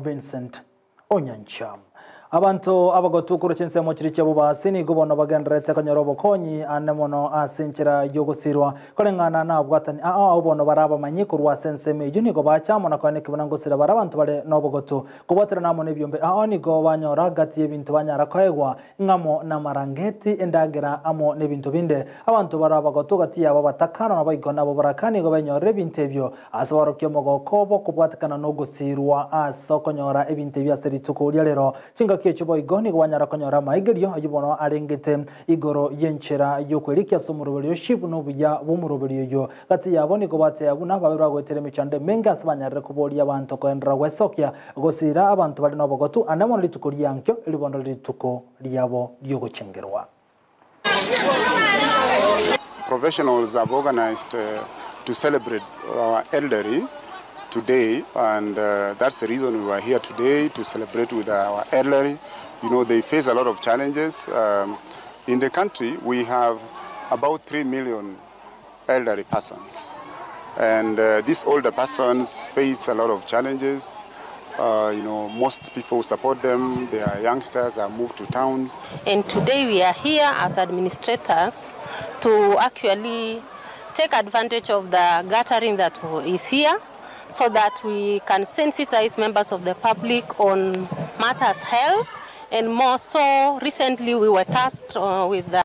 Vincent Onyancham. Abantu abagotukuru chinsemo chiri cha Bobasi ni gobono bagendrete kanyorobo konyi anemono asinchira yogosirwa kolengana na bwatani obono baraba manyiko rwa senseme yuni go bachamo na kwane kibonangosira barabantu bare nobogotu kubatira namo nebyombe ni go banyora gati y'ebintu banyara kwegwa ngamo na marangeti endagera amo nebintu binde abantu baraba gotu gati yabo batakana na bayigona bo barakani go banyore bintebyo asobarokyo mogokobo kubwatikana no gusirwa asokonyora ebintebyo aserituko lero chinga kichibo igoni gwanyara konyora maigerio ajibono arengete igoro yenchera yokwerikia somurubelio shibu no buya bumurubelio yo kati yaboni ko bate yabuna babira gwetere michande menga asbanyare kuboli abantu ko endra wesokya gosira abantu bali no bogotu anamo litukuri yankyo libondo lituko liyabo lyogocengerwa. Professionals have organized to celebrate our elderly today, and that's the reason we are here today, to celebrate with our elderly. You know, they face a lot of challenges. In the country, we have about 3 million elderly persons. And these older persons face a lot of challenges. You know, most people support them. Their youngsters are moved to towns. And today we are here as administrators to actually take advantage of the gathering that is here, so that we can sensitize members of the public on matters health, and more so recently we were tasked with the